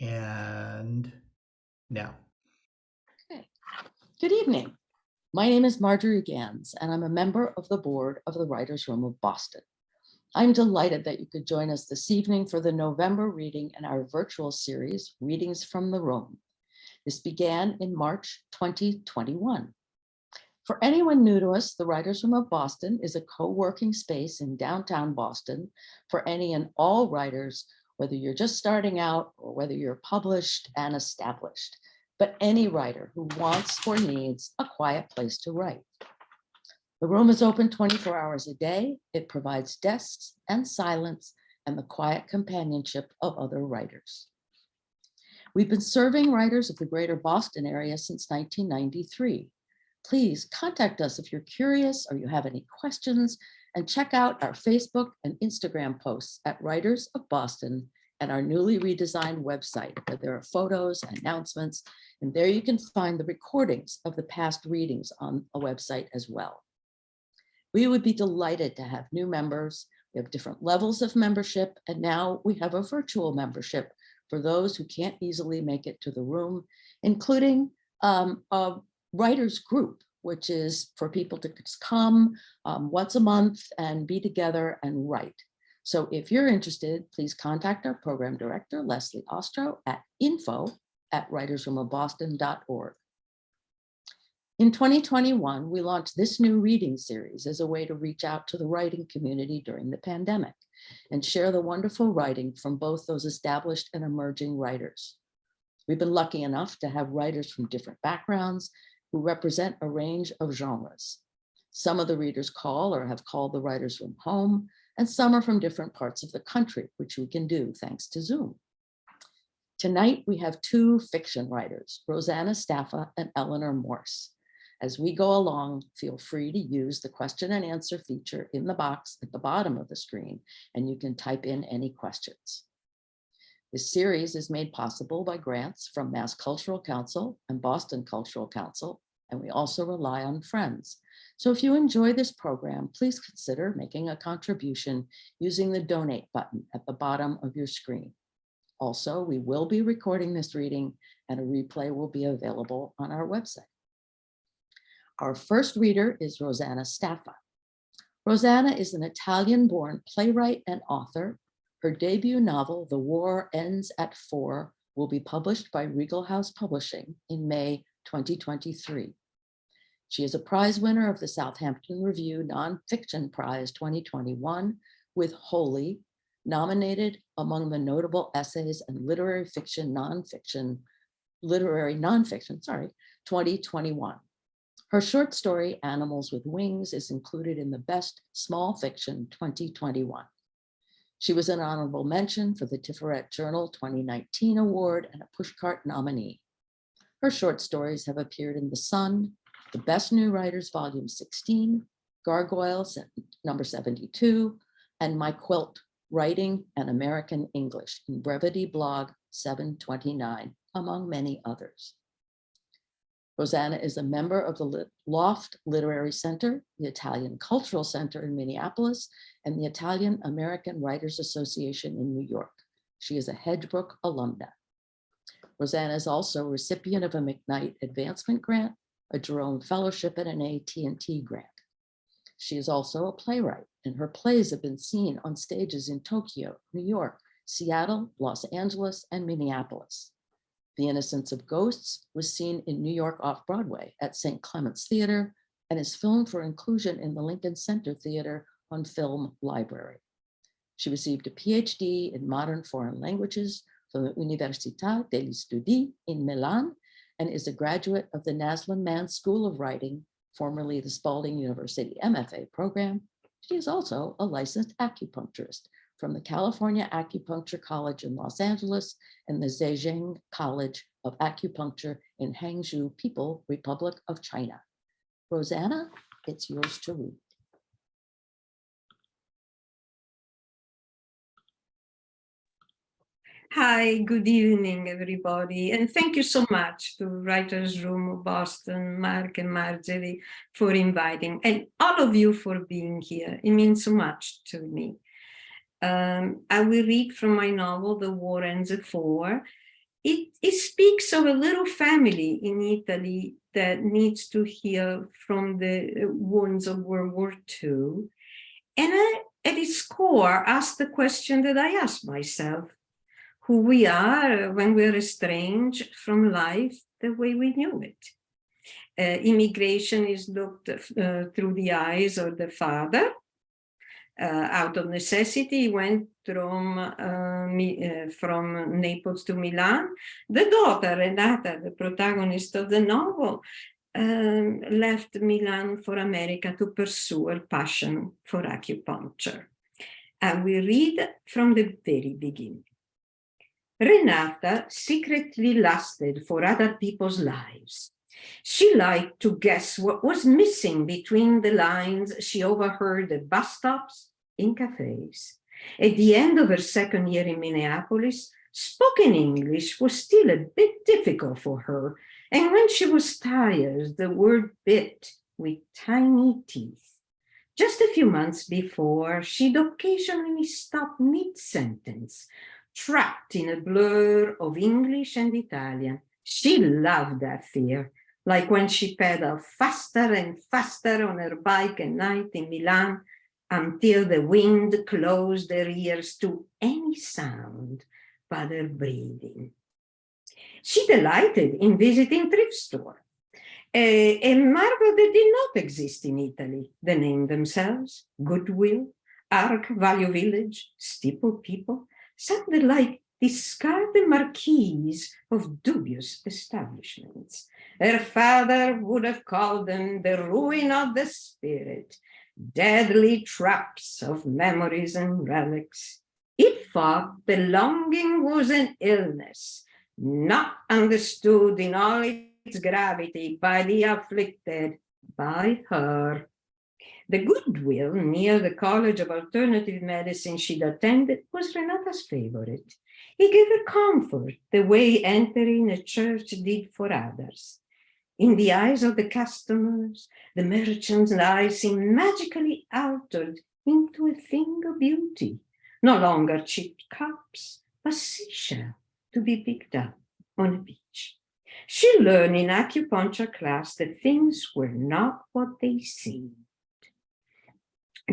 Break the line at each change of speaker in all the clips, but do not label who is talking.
And now.
Okay. Good evening. My name is Marjorie Gans, and I'm a member of the board of the Writers' Room of Boston. I'm delighted that you could join us this evening for the November reading in our virtual series, Readings from the Room. This began in March 2021. For anyone new to us, the Writers' Room of Boston is a co-working space in downtown Boston for any and all writers, whether you're just starting out or whether you're published and established, but any writer who wants or needs a quiet place to write. The room is open 24 hours a day. It provides desks and silence and the quiet companionship of other writers. We've been serving writers of the greater Boston area since 1993. Please contact us if you're curious or you have any questions, and check out our Facebook and Instagram posts at Writers of Boston and our newly redesigned website, where there are photos, announcements, and there you can find the recordings of the past readings on a website as well. We would be delighted to have new members. We have different levels of membership, and now we have a virtual membership for those who can't easily make it to the room, including a writers group, which is for people to just come once a month and be together and write. So if you're interested, please contact our program director, Leslie Ostro, at info@writersroomofboston.org. In 2021, we launched this new reading series as a way to reach out to the writing community during the pandemic and share the wonderful writing from both those established and emerging writers. We've been lucky enough to have writers from different backgrounds who represent a range of genres. Some of the readers call or have called the Writers' Room home, and some are from different parts of the country, which we can do thanks to Zoom. Tonight, we have two fiction writers, Rosanna Staffa and Eleanor Morse. As we go along, feel free to use the question and answer feature in the box at the bottom of the screen, and you can type in any questions. This series is made possible by grants from Mass Cultural Council and Boston Cultural Council, and we also rely on friends. So if you enjoy this program, please consider making a contribution using the donate button at the bottom of your screen. Also, we will be recording this reading and a replay will be available on our website. Our first reader is Rosanna Staffa. Rosanna is an Italian-born playwright and author. Her debut novel, The War Ends at 4, will be published by Regal House Publishing in May 2023. She is a prize winner of the Southampton Review Nonfiction Prize 2021 with Holy, nominated among the notable essays and literary nonfiction 2021. Her short story, Animals with Wings, is included in the Best Small Fiction 2021. She was an honorable mention for the Tiferet Journal 2019 award and a Pushcart nominee. Her short stories have appeared in The Sun, The Best New Writers, Volume 16, Gargoyles, number 72, and My Quilt, Writing and American English in Brevity Blog 729, among many others. Rosanna is a member of the Loft Literary Center, the Italian Cultural Center in Minneapolis, and the Italian American Writers Association in New York. She is a Hedgebrook alumna. Rosanna is also a recipient of a McKnight Advancement Grant, a Jerome Fellowship, and an AT&T grant. She is also a playwright, and her plays have been seen on stages in Tokyo, New York, Seattle, Los Angeles, and Minneapolis. The Innocence of Ghosts was seen in New York off-Broadway at St. Clement's Theater and is filmed for inclusion in the Lincoln Center Theater on Film Library. She received a PhD in modern foreign languages from the Università degli Studi in Milan and is a graduate of the Naslin Mann School of Writing, formerly the Spalding University MFA program. She is also a licensed acupuncturist from the California Acupuncture College in Los Angeles and the Zhejiang College of Acupuncture in Hangzhou, People Republic of China. Rosanna, it's yours to read.
Hi, good evening, everybody. And thank you so much to Writers' Room of Boston, Mark and Marjorie, for inviting, and all of you for being here. It means so much to me. I will read from my novel, The War Ends at 4. it speaks of a little family in Italy that needs to heal from the wounds of World War II. And at its core, asked the question that I asked myself, who we are when we're estranged from life the way we knew it. Immigration is looked through the eyes of the father. Out of necessity, he went from Naples to Milan. The daughter, Renata, the protagonist of the novel, left Milan for America to pursue her passion for acupuncture. And we read from the very beginning. Renata secretly lusted for other people's lives. She liked to guess what was missing between the lines she overheard at bus stops, in cafes. At the end of her second year in Minneapolis, spoken English was still a bit difficult for her, and when she was tired, the word bit with tiny teeth. Just a few months before, she'd occasionally stop mid-sentence, trapped in a blur of English and Italian. She loved that fear, like when she pedaled faster and faster on her bike at night in Milan until the wind closed her ears to any sound but her breathing. She delighted in visiting thrift stores, a marvel that did not exist in Italy. The name themselves, Goodwill, Ark Value Village, Steeple People, sounded like discarded marquees of dubious establishments. Her father would have called them the ruin of the spirit, deadly traps of memories and relics. He thought belonging was an illness, not understood in all its gravity by the afflicted, by her. The Goodwill near the College of Alternative Medicine she'd attended was Renata's favorite. He gave her comfort the way entering a church did for others. In the eyes of the customers, the merchant's eyes seemed magically altered into a thing of beauty, no longer cheap cups, but seashell to be picked up on a beach. She learned in acupuncture class that things were not what they seemed.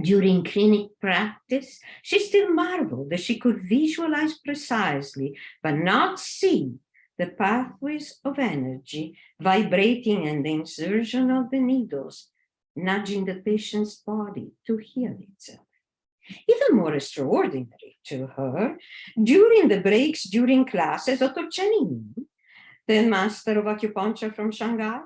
During clinic practice, she still marveled that she could visualize precisely, but not see, the pathways of energy vibrating and the insertion of the needles, nudging the patient's body to heal itself. Even more extraordinary to her, during the breaks during classes, Dr. Chenin, the master of acupuncture from Shanghai,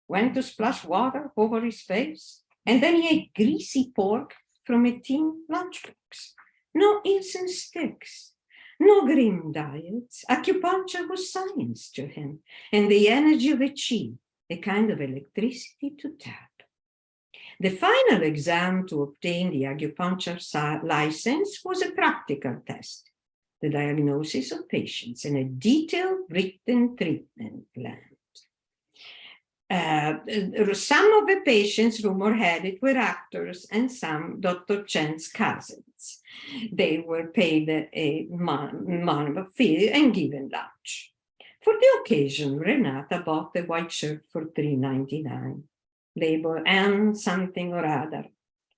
went to splash water over his face, and then he ate greasy pork from a tin lunchbox. No incense sticks, no grim diets. Acupuncture was science to him, and the energy of a chi, a kind of electricity to tap. The final exam to obtain the acupuncture license was a practical test, the diagnosis of patients, and a detailed written treatment plan. Some of the patients, rumor had it, were actors, and some Dr. Chen's cousins. They were paid a monthly fee and given lunch. For the occasion, Renata bought the white shirt for $3.99, labeled "and something or other."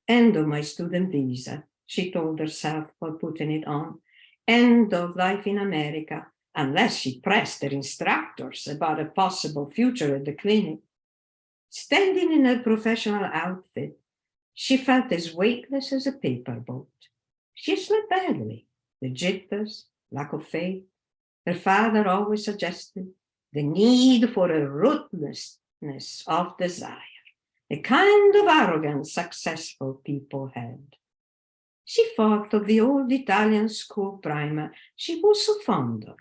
"End of my student visa," she told herself while putting it on. "End of life in America, unless she pressed her instructors about a possible future at the clinic." Standing in her professional outfit, she felt as weightless as a paper boat. She slept badly, the jitters, lack of faith. Her father always suggested the need for a ruthlessness of desire, a kind of arrogance successful people had. She thought of the old Italian school primer she was so fond of,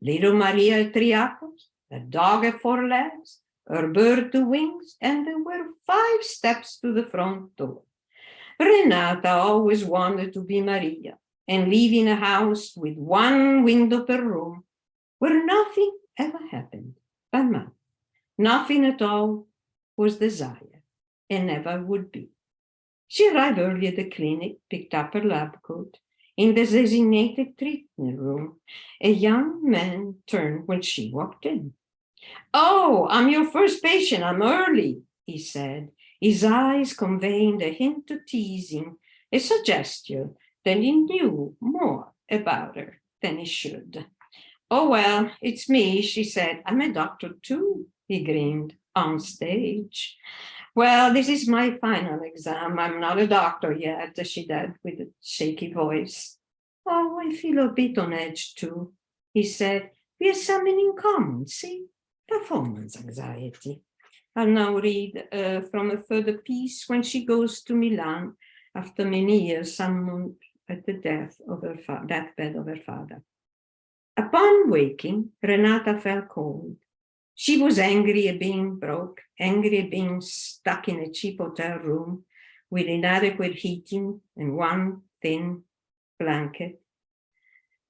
little Maria at 3 apples, the dog at 4 legs, her bird 2 wings, and there were 5 steps to the front door. Renata always wanted to be Maria and live in a house with 1 window per room, where nothing ever happened but math. Nothing at all was desire, and never would be. She arrived early at the clinic, picked up her lab coat, In the designated treatment room, a young man turned when she walked in. "Oh, I'm your first patient. I'm early," he said, his eyes conveying a hint of teasing, a suggestion that he knew more about her than he should. "Oh, well, it's me," she said. "I'm a doctor too," he grinned, on stage. "Well, this is my final exam. I'm not a doctor yet," she said with a shaky voice. "Oh, I feel a bit on edge too," he said. "We have something in common, see? Performance anxiety." I'll now read from a further piece when she goes to Milan after many years summoned at the deathbed of her father. Upon waking, Renata felt cold. She was angry at being broke, angry at being stuck in a cheap hotel room with inadequate heating and one thin blanket.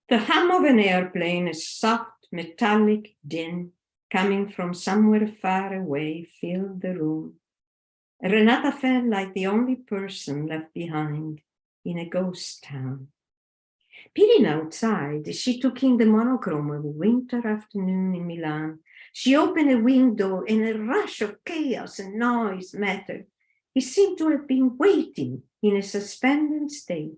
The hum of an airplane, a soft metallic din coming from somewhere far away, filled the room. Renata felt like the only person left behind in a ghost town. Peering outside, she took in the monochrome of a winter afternoon in Milan. She opened a window and a rush of chaos and noise met her. It seemed to have been waiting in a suspended state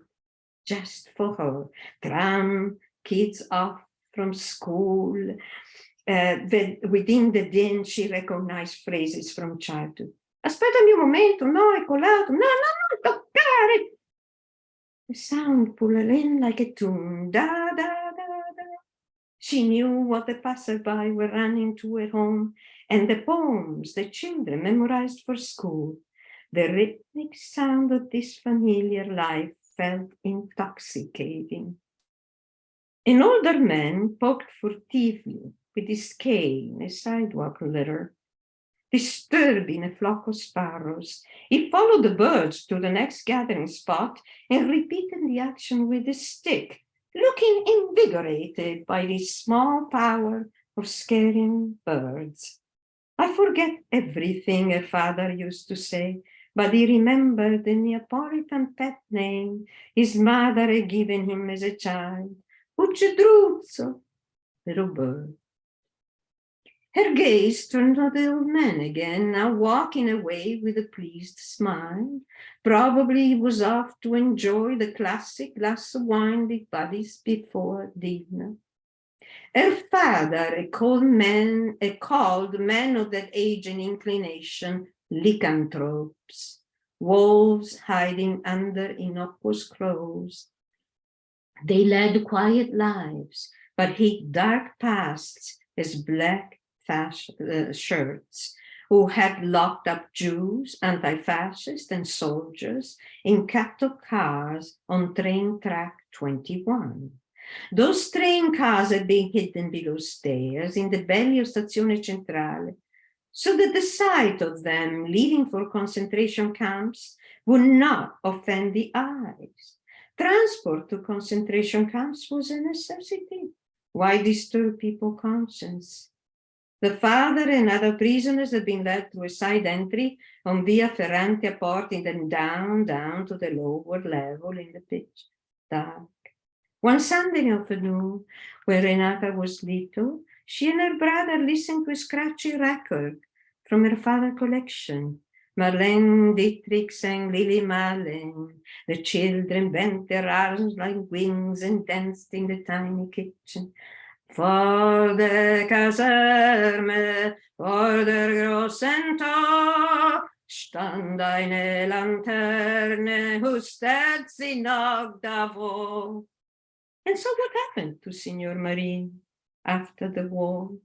just for her. Tram, kids off from school. Within the din, she recognized phrases from childhood. "Aspettami un momento, no, è colato, no, non toccare." The sound pulled her in like a tune, da, da, da, da. She knew what the passerby were running to at home and the poems the children memorized for school. The rhythmic sound of this familiar life felt intoxicating. An older man poked furtively with his cane a sidewalk litter, disturbing a flock of sparrows. He followed the birds to the next gathering spot and repeated the action with a stick, looking invigorated by this small power of scaring birds. "I forget everything," her father used to say, but he remembered the Neapolitan pet name his mother had given him as a child, Uccedruzzo, little bird. Her gaze turned to the old man again, now walking away with a pleased smile. Probably he was off to enjoy the classic glass of wine with buddies before dinner. Her father, a called man of that age and inclination, lycanthropes, wolves hiding under innocuous clothes. They led quiet lives, but hid dark pasts as black shirts, who had locked up Jews, anti-fascists, and soldiers in cattle cars on train track 21. Those train cars had been hidden below stairs in the belly of Stazione Centrale, so that the sight of them leaving for concentration camps would not offend the eyes. Transport to concentration camps was a necessity. Why disturb people's conscience? The father and other prisoners had been led through a side entry on Via Ferrante a Porti and then down to the lower level in the pitch dark. One Sunday afternoon, when Renata was little, she and her brother listened to a scratchy record from her father's collection. Marlene Dietrich sang Lily Marlene. The children bent their arms like wings and danced in the tiny kitchen. For the Caserme, vor der großen Tor, stand eine Lanterne, whose stead sie noch davor. And so what happened to Signor Marini after the war?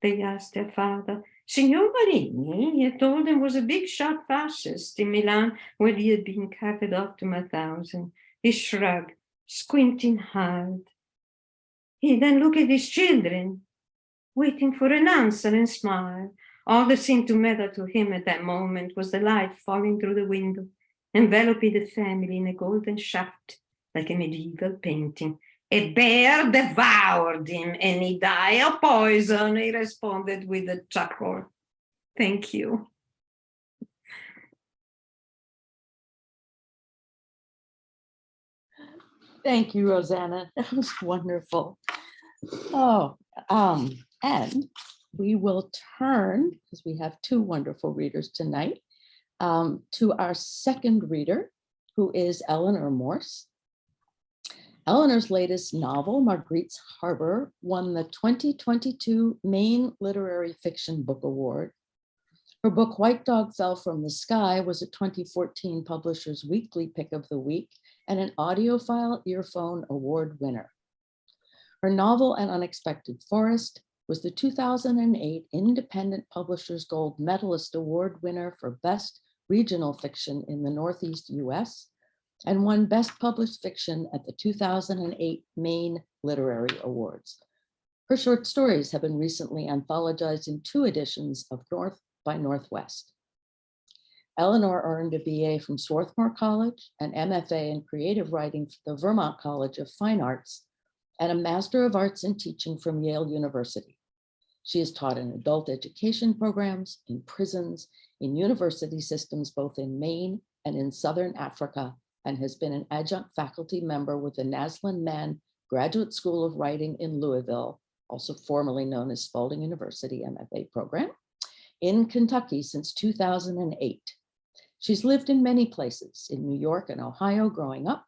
They asked their father. Signor Marini, he had told them, was a big shot fascist in Milan, where he had been carted off to Mauthausen. He shrugged, squinting hard. He then looked at his children, waiting for an answer, and smiled. All that seemed to matter to him at that moment was the light falling through the window, enveloping the family in a golden shaft, like a medieval painting. A bear devoured him, and he died of poison, he responded with a chuckle. Thank you.
Thank you, Rosanna. That was wonderful. Oh, and we will turn, because we have two wonderful readers tonight, to our second reader, who is Eleanor Morse. Eleanor's latest novel, Marguerite's Harbor, won the 2022 Maine Literary Fiction Book Award. Her book, White Dog Fell from the Sky, was a 2014 Publishers Weekly Pick of the Week and an Audiophile Earphone Award winner. Her novel, An Unexpected Forest, was the 2008 Independent Publishers Gold Medalist Award winner for Best Regional Fiction in the Northeast US and won Best Published Fiction at the 2008 Maine Literary Awards. Her short stories have been recently anthologized in 2 editions of North by Northwest. Eleanor earned a BA from Swarthmore College, an MFA in creative writing from the Vermont College of Fine Arts, and a Master of Arts in Teaching from Yale University. She has taught in adult education programs, in prisons, in university systems, both in Maine and in Southern Africa, and has been an adjunct faculty member with the Naslin Mann Graduate School of Writing in Louisville, also formerly known as Spalding University MFA program, in Kentucky since 2008. She's lived in many places, in New York and Ohio growing up,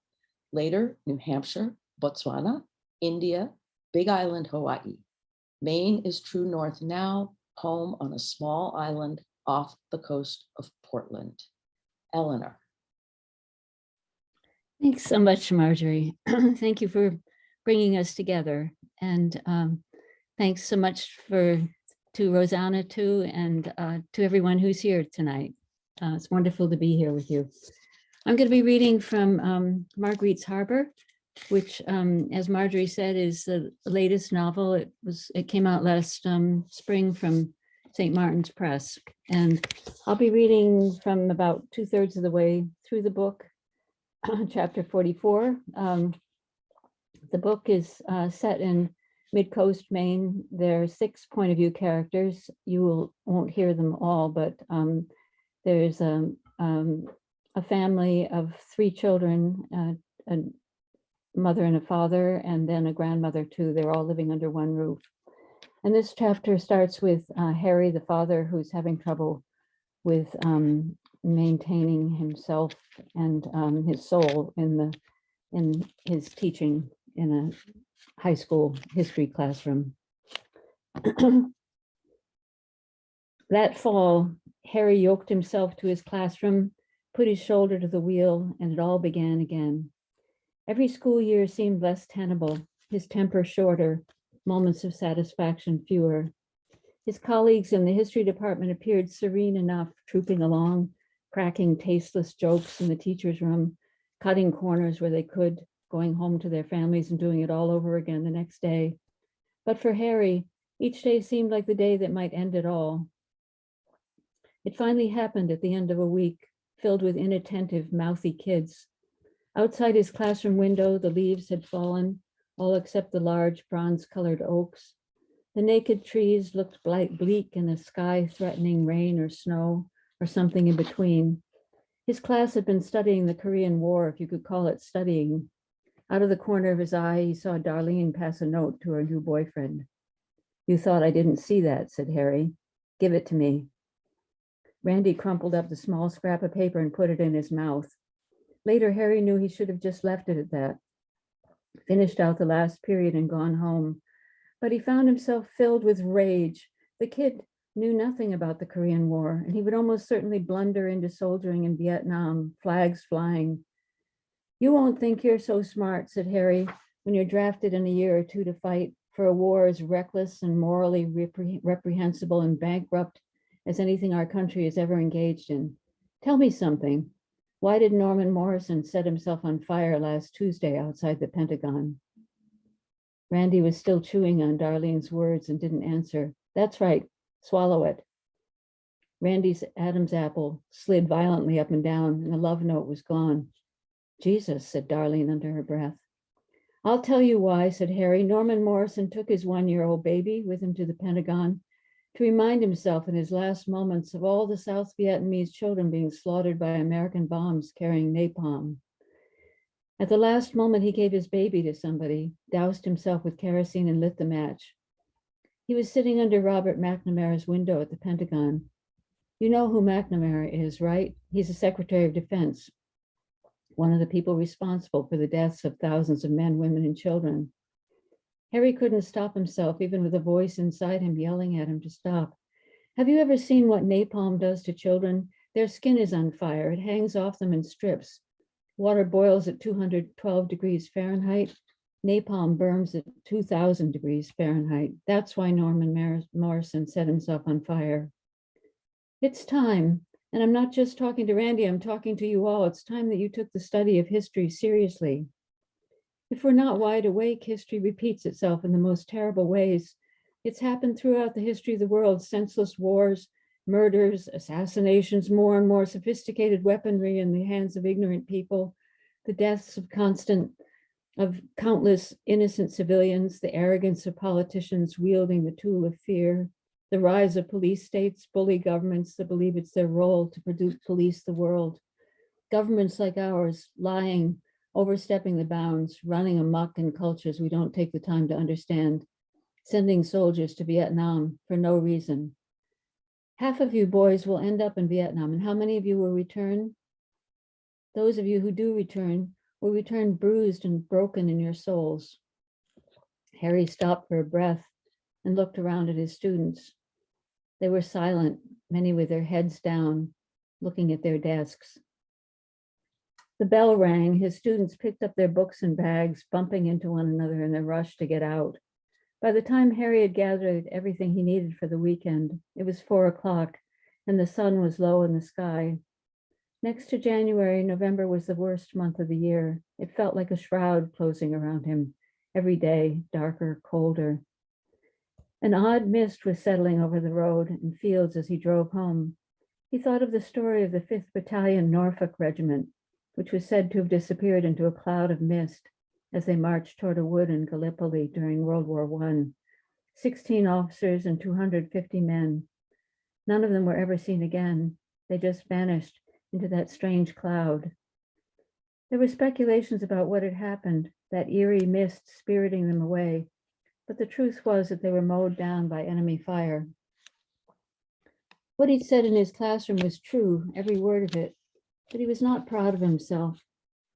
later New Hampshire, Botswana, India, Big Island, Hawaii. Maine is true north now, home on a small island off the coast of Portland. Eleanor.
Thanks so much, Marjorie. Thank you for bringing us together. And thanks so much to Rosanna too, and to everyone who's here tonight. It's wonderful to be here with you. I'm going to be reading from Marguerite's Harbor, which, as Marjorie said, is the latest novel. It came out last spring from St. Martin's Press. And I'll be reading from about 2/3 of the way through the book, chapter 44. The book is set in Mid-Coast, Maine. There are 6 point of view characters. You won't hear them all, but there's a family of 3 children, a mother and a father, and then a grandmother too. They're all living under one roof. And this chapter starts with Harry, the father, who's having trouble with maintaining himself and his soul in his teaching in a high school history classroom. That fall, Harry yoked himself to his classroom, put his shoulder to the wheel, and it all began again. Every school year seemed less tenable, his temper shorter, moments of satisfaction fewer. His colleagues in the history department appeared serene enough, trooping along, cracking tasteless jokes in the teacher's room, cutting corners where they could, going home to their families and doing it all over again the next day. But for Harry, each day seemed like the day that might end it all. It finally happened at the end of a week, filled with inattentive, mouthy kids. Outside his classroom window, the leaves had fallen, all except the large bronze-colored oaks. The naked trees looked bleak in the sky, threatening rain or snow, or something in between. His class had been studying the Korean War, if you could call it studying. Out of the corner of his eye, he saw Darlene pass a note to her new boyfriend. "You thought I didn't see that," said Harry. "Give it to me." Randy crumpled up the small scrap of paper and put it in his mouth. Later, Harry knew he should have just left it at that, finished out the last period and gone home. But he found himself filled with rage. The kid knew nothing about the Korean War, and he would almost certainly blunder into soldiering in Vietnam, flags flying. "You won't think you're so smart," said Harry, "when you're drafted in a year or 2 to fight for a war as reckless and morally reprehensible and bankrupt as anything our country has ever engaged in. Tell me something. Why did Norman Morrison set himself on fire last Tuesday outside the Pentagon?" Randy was still chewing on Darlene's words and didn't answer. "That's right, swallow it." Randy's Adam's apple slid violently up and down, and the love note was gone. "Jesus," said Darlene under her breath. "I'll tell you why," said Harry. "Norman Morrison took his 1-year-old baby with him to the Pentagon to remind himself in his last moments of all the South Vietnamese children being slaughtered by American bombs carrying napalm. At the last moment, he gave his baby to somebody, doused himself with kerosene, and lit the match. He was sitting under Robert McNamara's window at the Pentagon. You know who McNamara is, right? He's the Secretary of Defense, one of the people responsible for the deaths of thousands of men, women, and children. Harry couldn't stop himself, even with a voice inside him yelling at him to stop. Have you ever seen what napalm does to children? Their skin is on fire. It hangs off them in strips. Water boils at 212 degrees Fahrenheit. Napalm burns at 2000 degrees Fahrenheit. That's why Norman Morrison set himself on fire. It's time, and I'm not just talking to Randy, I'm talking to you all. It's time that you took the study of history seriously. If we're not wide awake, history repeats itself in the most terrible ways. It's happened throughout the history of the world: senseless wars, murders, assassinations, more and more sophisticated weaponry in the hands of ignorant people, the deaths of countless innocent civilians, the arrogance of politicians wielding the tool of fear, the rise of police states, bully governments that believe it's their role to police the world. Governments like ours lying, overstepping the bounds, running amok in cultures we don't take the time to understand, sending soldiers to Vietnam for no reason. Half of you boys will end up in Vietnam, and how many of you will return? Those of you who do return will return bruised and broken in your souls. Harry stopped for a breath and looked around at his students. They were silent, many with their heads down, looking at their desks. The bell rang. His students picked up their books and bags, bumping into one another in their rush to get out. By the time Harry had gathered everything he needed for the weekend, it was 4 o'clock, and the sun was low in the sky. Next to January, November was the worst month of the year. It felt like a shroud closing around him, every day darker, colder. An odd mist was settling over the road and fields as he drove home. He thought of the story of the 5th Battalion Norfolk Regiment, which was said to have disappeared into a cloud of mist as they marched toward a wood in Gallipoli during World War I. 16 officers and 250 men. None of them were ever seen again. They just vanished into that strange cloud. There were speculations about what had happened, that eerie mist spiriting them away, but the truth was that they were mowed down by enemy fire. What he'd said in his classroom was true, every word of it, but he was not proud of himself,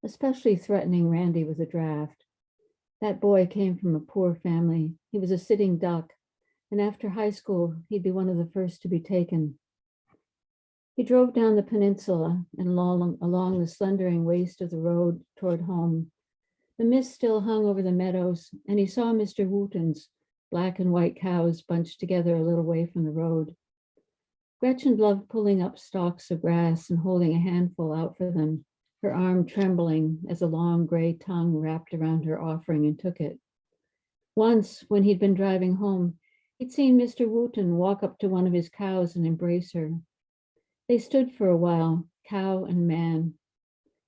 especially threatening Randy with a draft. That boy came from a poor family. He was a sitting duck, and after high school, he'd be one of the first to be taken. He drove down the peninsula and along the slendering waist of the road toward home. The mist still hung over the meadows, and he saw Mr. Wooten's black and white cows bunched together a little way from the road. Gretchen loved pulling up stalks of grass and holding a handful out for them, her arm trembling as a long gray tongue wrapped around her offering and took it. Once, when he'd been driving home, he'd seen Mr. Wooten walk up to one of his cows and embrace her. They stood for a while, cow and man.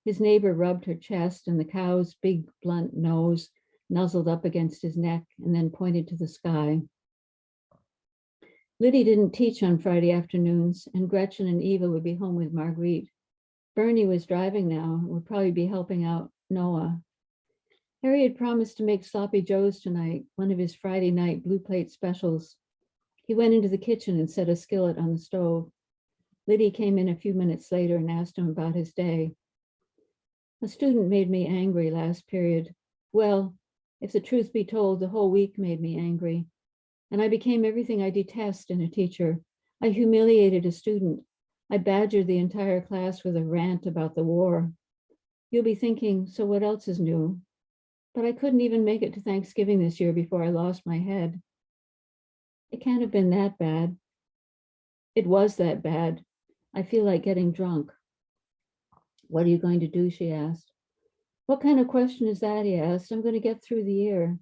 His neighbor rubbed her chest, and the cow's big, blunt nose nuzzled up against his neck and then pointed to the sky. Liddy didn't teach on Friday afternoons, and Gretchen and Eva would be home with Marguerite. Bernie was driving now and would probably be helping out Noah. Harry had promised to make sloppy joes tonight, one of his Friday night blue plate specials. He went into the kitchen and set a skillet on the stove. Liddy came in a few minutes later and asked him about his day. A student made me angry last period. Well, if the truth be told, the whole week made me angry. And I became everything I detest in a teacher. I humiliated a student. I badgered the entire class with a rant about the war. You'll be thinking, so what else is new? But I couldn't even make it to Thanksgiving this year before I lost my head. It can't have been that bad. It was that bad. I feel like getting drunk. What are you going to do? She asked. What kind of question is that? He asked. I'm going to get through the year.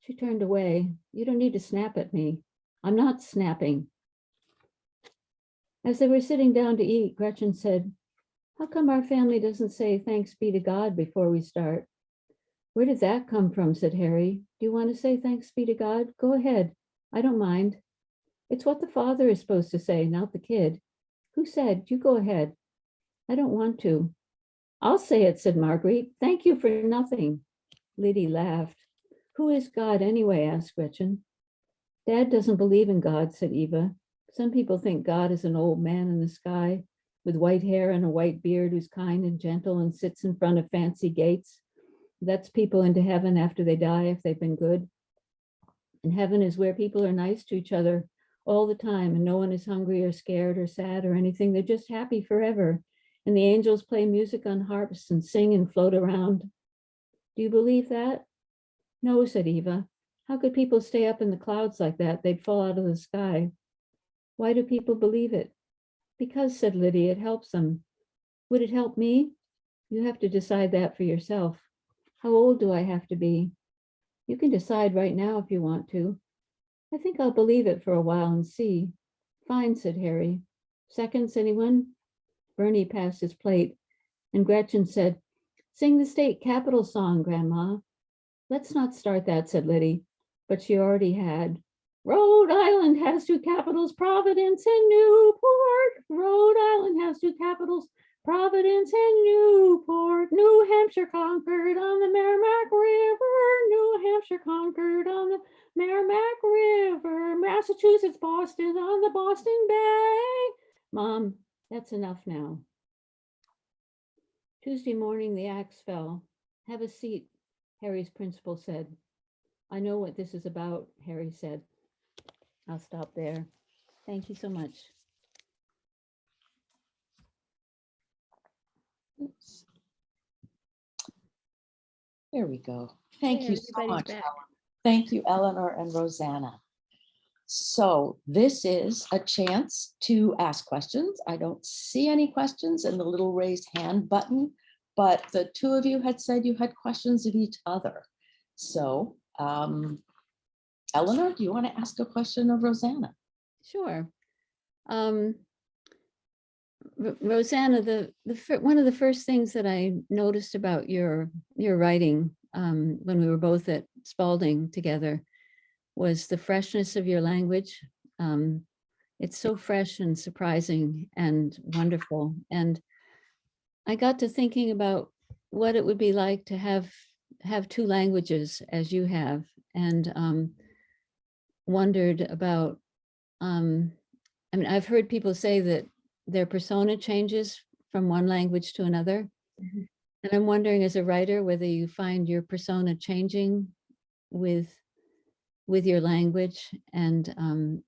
She turned away. You don't need to snap at me. I'm not snapping. As they were sitting down to eat, Gretchen said, how come our family doesn't say thanks be to God before we start? Where did that come from? Said Harry. Do you want to say thanks be to God? Go ahead. I don't mind. It's what the father is supposed to say, not the kid. Who said? You go ahead. I don't want to. I'll say it, said Marguerite. Thank you for nothing. Liddy laughed. Who is God anyway? Asked Gretchen. Dad doesn't believe in God, said Eva. Some people think God is an old man in the sky with white hair and a white beard who's kind and gentle and sits in front of fancy gates. Lets people into heaven after they die if they've been good. And heaven is where people are nice to each other all the time and no one is hungry or scared or sad or anything. They're just happy forever. And the angels play music on harps and sing and float around. Do you believe that? No, said Eva. How could people stay up in the clouds like that? They'd fall out of the sky. Why do people believe it? Because, said Lydia, it helps them. Would it help me? You have to decide that for yourself. How old do I have to be? You can decide right now if you want to. I think I'll believe it for a while and see. Fine, said Harry. Seconds, anyone? Bernie passed his plate, and Gretchen said, Sing the state capitol song, Grandma. Let's not start that, said Liddy, but she already had. Rhode Island has two capitals, Providence and Newport. Rhode Island has two capitals, Providence and Newport. New Hampshire conquered on the Merrimack River. New Hampshire conquered on the Merrimack River. Massachusetts, Boston on the Boston Bay. Mom, that's enough now. Tuesday morning, the axe fell. Have a seat, Harry's principal said. I know what this is about, Harry said. I'll stop there. Thank you so much.
Oops. There we go. Thank you so much. Thank you, Eleanor and Rosanna. So this is a chance to ask questions. I don't see any questions in the little raised hand button, but the two of you had said you had questions of each other. So Eleanor, do you want to ask a question of Rosanna?
Sure. Rosanna, one of the first things that I noticed about your writing when we were both at Spalding together was the freshness of your language. It's so fresh and surprising and wonderful. And I got to thinking about what it would be like to have two languages as you have, and wondered about, I mean, I've heard people say that their persona changes from one language to another. Mm-hmm. And I'm wondering as a writer, whether you find your persona changing with your language, and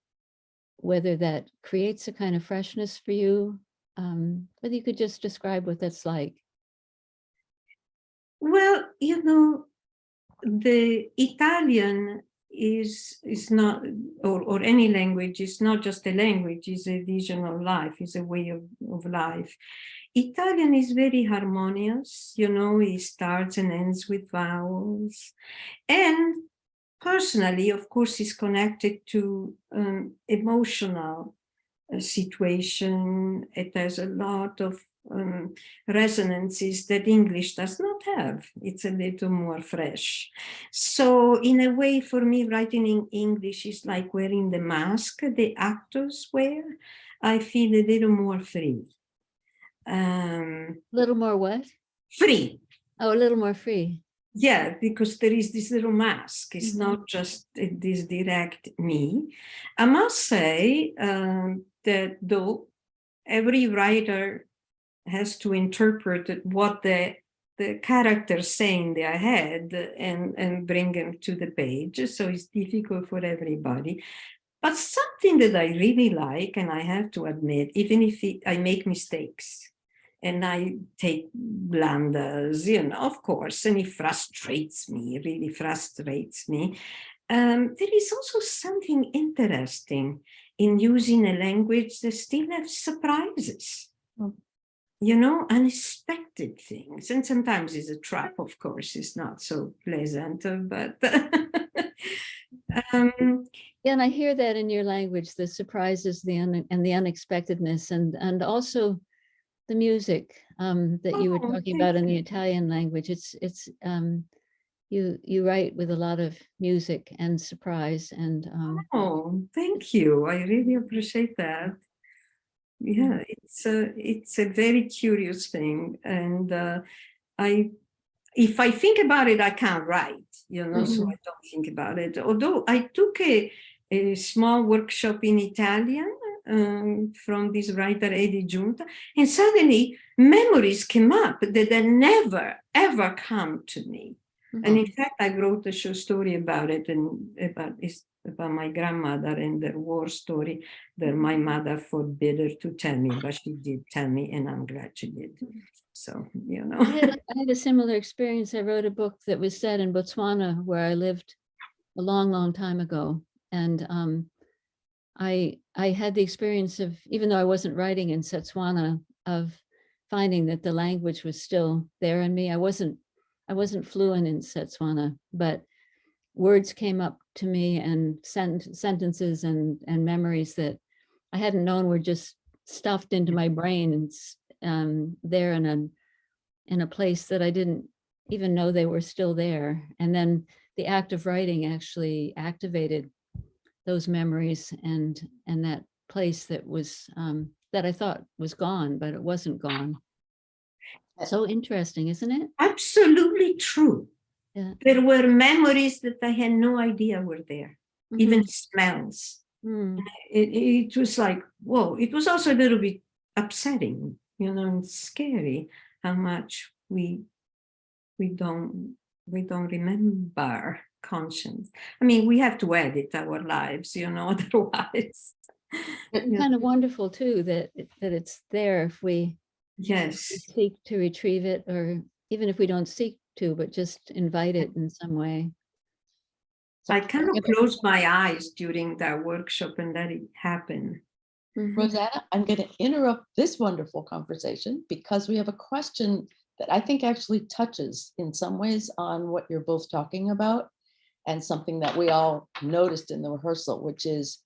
whether that creates a kind of freshness for you, whether you could just describe what that's like.
Well, you know, the Italian is not, or any language is not just a language, is a vision of life, is a way of life. Italian is very harmonious, you know, it starts and ends with vowels. And personally, of course, is connected to emotional situation. It has a lot of resonances that English does not have. It's a little more fresh. So in a way, for me, writing in English is like wearing the mask the actors wear. I feel a little more free.
A little more what?
Free.
Oh, a little more free.
Yeah, because there is this little mask. It's not just this direct me. I must say that though every writer has to interpret what the characters say in their head and bring them to the page. So it's difficult for everybody. But something that I really like, and I have to admit, even if I make mistakes, and I take blunders, you know, of course, and it frustrates me, really frustrates me. There is also something interesting in using a language that still has surprises, you know, unexpected things. And sometimes it's a trap, of course, it's not so pleasant, but...
Yeah, and I hear that in your language, the surprises, and the unexpectedness, and also the music that you were talking about in the Italian language. It's you write with a lot of music and surprise, and
oh, thank you. I really appreciate that. Yeah, it's a very curious thing, and if I think about it, I can't write, so I don't think about it. Although I took a small workshop in Italian from this writer Eddie Giunta, and suddenly memories came up that had never ever come to me. And in fact, I wrote a short story about it, and about my grandmother and the war story that my mother forbid her to tell me, but she did tell me, and I'm glad she did. So,
I had a similar experience. I wrote a book that was set in Botswana, where I lived a long, long time ago. And I had the experience of, even though I wasn't writing in Setswana, of finding that the language was still there in me. I wasn't fluent in Setswana, but words came up to me, and sentences and memories that I hadn't known were just stuffed into my brain, and there in a place that I didn't even know they were still there. And then the act of writing actually activated those memories and that place that was that I thought was gone, but it wasn't gone. So interesting, isn't it?
Absolutely true.
Yeah.
There were memories that I had no idea were there, even smells. It was like, whoa. It was also a little bit upsetting, and scary how much we don't remember conscience. I mean, we have to edit our lives, otherwise.
It's kind of wonderful too that it's there if we seek to retrieve it, or even if we don't seek to, but just invite it in some way.
I kind of closed my eyes during that workshop and let it happen.
Rosanna, I'm going to interrupt this wonderful conversation because we have a question that I think actually touches in some ways on what you're both talking about, and something that we all noticed in the rehearsal, which is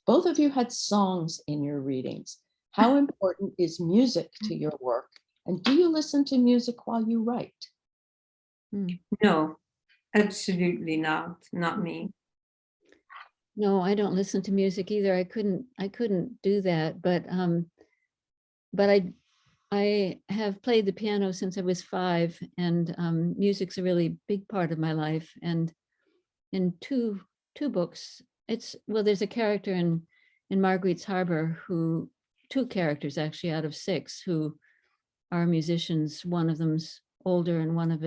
both of you had songs in your readings. How important is music to your work? And do you listen to music while you write?
No, absolutely not me.
No, I don't listen to music either. I couldn't do that, but I have played the piano since I was 5, and music's a really big part of my life. And in two books, there's a character in Marguerite's Harbor who, 2 characters actually out of 6 who are musicians. One of them's older, and one of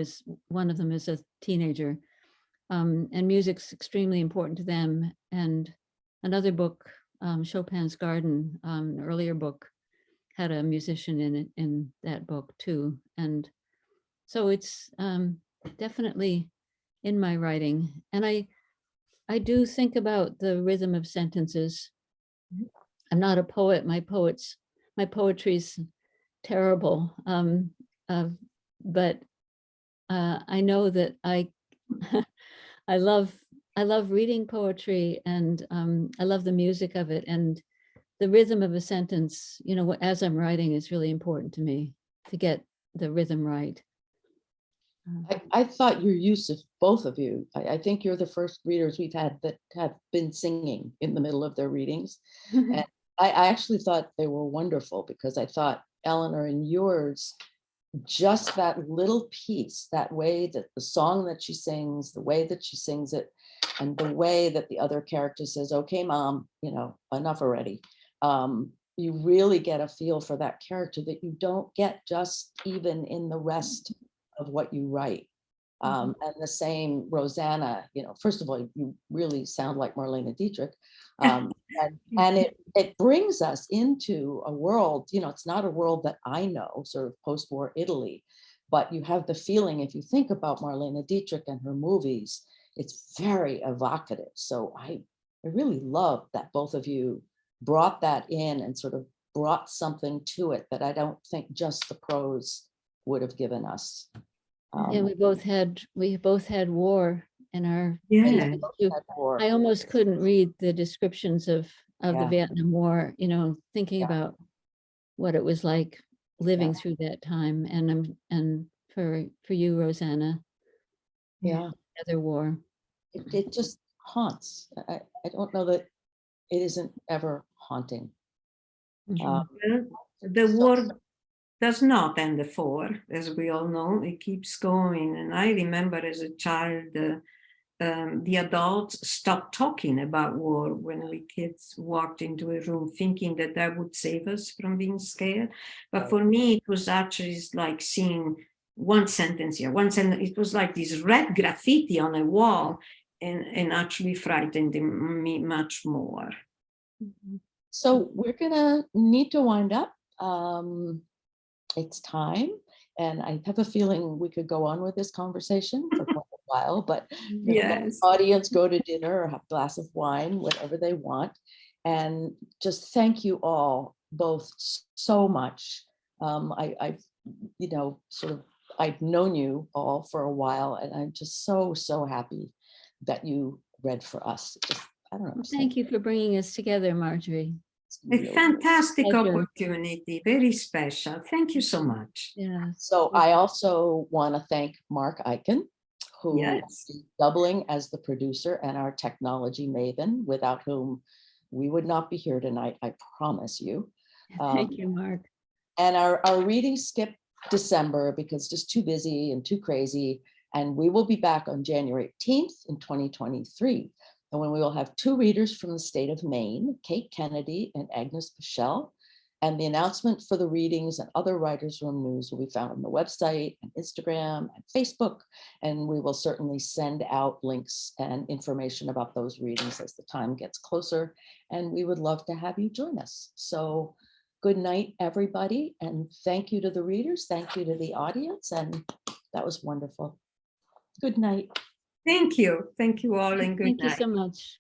them is a teenager. And music's extremely important to them. And another book, Chopin's Garden, an earlier book, had a musician in it, in that book too. And so it's definitely in my writing. And I do think about the rhythm of sentences. I'm not a poet. My poetry's terrible. But I know that I I love reading poetry, and I love the music of it, and the rhythm of a sentence, as I'm writing, is really important to me, to get the rhythm right.
I thought your use of both of you, I think you're the first readers we've had that have been singing in the middle of their readings. And I actually thought they were wonderful, because I thought, Eleanor, in yours, just that little piece, that way that the song that she sings, the way that she sings it, and the way that the other character says, okay, mom, enough already. You really get a feel for that character that you don't get just even in the rest of what you write. And the same, Rosanna, first of all, you really sound like Marlene Dietrich. And it brings us into a world, it's not a world that I know, sort of post-war Italy, but you have the feeling, if you think about Marlene Dietrich and her movies, it's very evocative. So I really love that both of you brought that in and sort of brought something to it that I don't think just the prose would have given us.
Yeah, we both had war in our.
Yeah.
I almost couldn't read the descriptions of the Vietnam War, thinking about what it was like living through that time. And for you, Rosanna,
the
other war.
It just haunts. I don't know that it isn't ever haunting.
Mhm.
Well, the war does not end at 4, as we all know. It keeps going. And I remember as a child, the adults stopped talking about war when we kids walked into a room thinking that that would save us from being scared. But
Right.
for me, it was actually like seeing one sentence here, one sentence. It was like this red graffiti on a wall and actually frightened me much more.
Mhm.
So we're gonna need to wind up. It's time, and I have a feeling we could go on with this conversation for quite a while, but you know, let the
Yes.
audience go to dinner or have a glass of wine, whatever they want. And just thank you all both so much. I've, you know, sort of, I've known you all for a while, and I'm just so happy that you read for us. Just, I don't know.
Well, thank you for bringing us together, Marjorie.
A
Really.
fantastic
Pleasure.
opportunity, very special. Thank you so much.
Yeah.
So I also want to thank Mark Eichen, who
Yes.
is doubling as the producer and our technology maven, without whom we would not be here tonight, I promise you.
Thank you, Mark.
And our reading skipped December because just too busy and too crazy. And we will be back on January 18th in 2023. And when we will have 2 readers from the state of Maine, Kate Kennedy and Agnes Pichelle. And the announcement for the readings and other Writers' Room news will be found on the website and Instagram and Facebook. And we will certainly send out links and information about those readings as the time gets closer. And we would love to have you join us. So good night, everybody. And thank you to the readers. Thank you to the audience. And that was wonderful. Good night.
Thank you. Thank you all and good
Thank you
night.
so much.